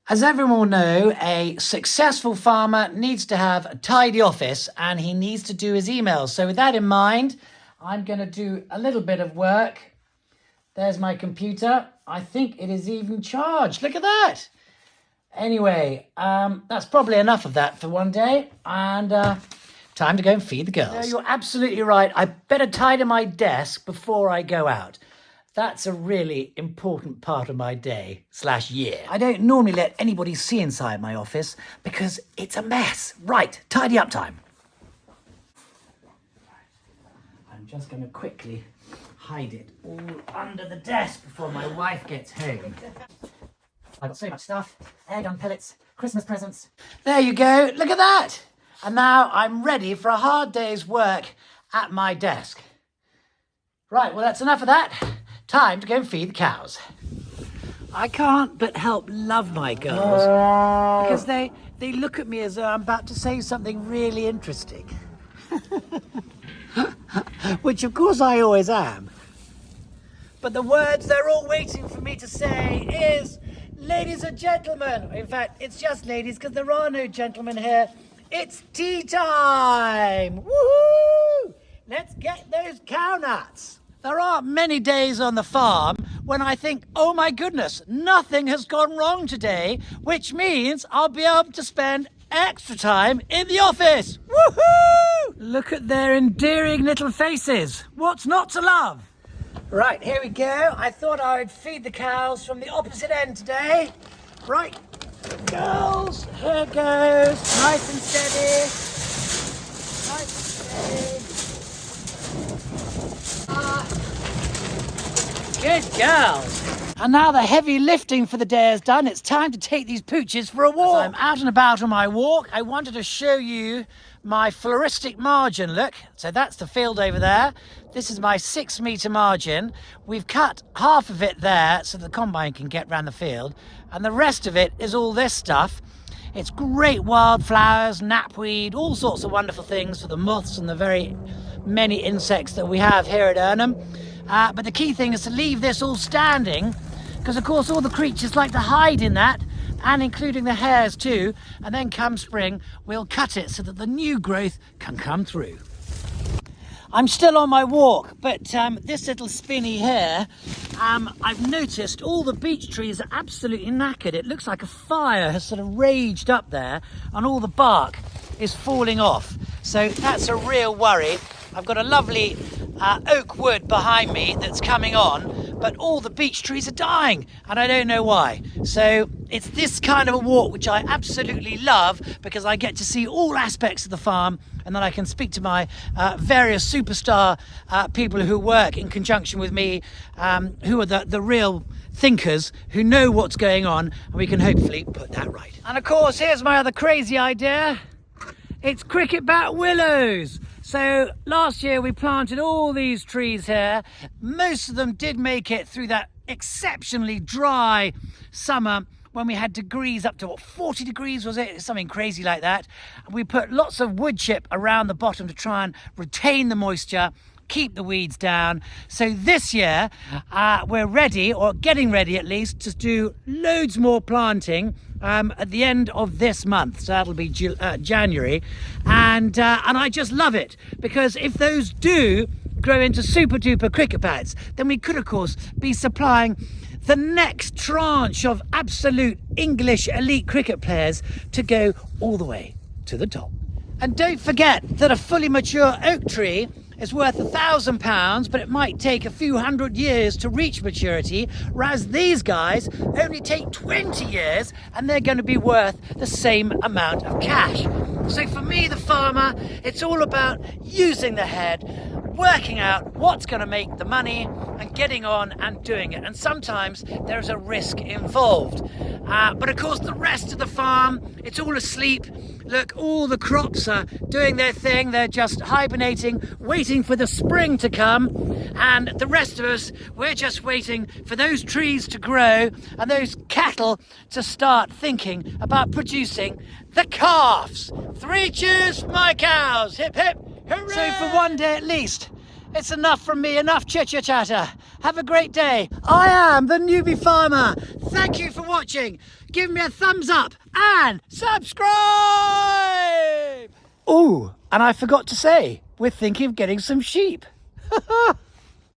As everyone will know, a successful farmer needs to have a tidy office and he needs to do his emails. So with that in mind, I'm going to do a little bit of work. There's my computer. I think it is even charged. Look at that. Anyway, that's probably enough of that for one day. And time to go and feed the girls. No, you're absolutely right. I better tidy my desk before I go out. That's a really important part of my day/year. I don't normally let anybody see inside my office because it's a mess. Right, tidy up time. I'm just going to quickly hide it all under the desk before my wife gets home. I've got so much stuff. Air gun pellets, Christmas presents. There you go, look at that. And now I'm ready for a hard day's work at my desk. Right, well that's enough of that. Time to go and feed the cows. I can't but help love my girls because they look at me as though I'm about to say something really interesting. Which of course I always am. But the words they're all waiting for me to say is, ladies and gentlemen. In fact, it's just ladies because there are no gentlemen here. It's tea time! Woohoo! Let's get those cow nuts. There aren't many days on the farm when I think, oh my goodness, nothing has gone wrong today, which means I'll be able to spend extra time in the office. Woohoo! Look at their endearing little faces. What's not to love? Right, here we go. I thought I would feed the cows from the opposite end today. Right, girls, here goes. Nice and steady. Nice and steady. Good girls. And now the heavy lifting for the day is done. It's time to take these pooches for a walk. As I'm out and about on my walk, I wanted to show you my floristic margin. Look, so that's the field over there. This is my 6-metre margin. We've cut half of it there so the combine can get round the field. And the rest of it is all this stuff. It's great wildflowers, knapweed, all sorts of wonderful things for the moths and the very many insects that we have here at Irnham. But the key thing is to leave this all standing because of course all the creatures like to hide in that, and including the hares too, and then come spring we'll cut it so that the new growth can come through. I'm still on my walk, but this little spinney here, I've noticed all the beech trees are absolutely knackered. It looks like a fire has sort of raged up there and all the bark is falling off. So that's a real worry. I've got a lovely oak wood behind me that's coming on, but all the beech trees are dying and I don't know why. So it's this kind of a walk which I absolutely love because I get to see all aspects of the farm, and then I can speak to my various superstar people who work in conjunction with me, who are the real thinkers who know what's going on, and we can hopefully put that right. And of course, here's my other crazy idea. It's cricket bat willows. So last year we planted all these trees here. Most of them did make it through that exceptionally dry summer when we had degrees up to, what, 40 degrees was it? Something crazy like that. We put lots of wood chip around the bottom to try and retain the moisture, keep the weeds down. So this year we're ready, or getting ready at least, to do loads more planting at the end of this month. So that'll be January, and I just love it because if those do grow into super duper cricket bats, then we could of course be supplying the next tranche of absolute English elite cricket players to go all the way to the top. And don't forget that a fully mature oak tree is worth £1,000, but it might take a few hundred years to reach maturity, whereas these guys only take 20 years and they're going to be worth the same amount of cash. So for me, the farmer, it's all about using the head, working out what's going to make the money and getting on and doing it. And sometimes there's a risk involved. But of course, the rest of the farm, it's all asleep. Look, all the crops are doing their thing. They're just hibernating, waiting for the spring to come. And the rest of us, we're just waiting for those trees to grow and those cattle to start thinking about producing the calves. 3 cheers for my cows. Hip, hip, hooray! So for one day at least, It's enough from me, enough chitter-chatter. Have a great day. I am the Newbie Farmer. Thank you for watching. Give me a thumbs up and subscribe. Oh, and I forgot to say, we're thinking of getting some sheep.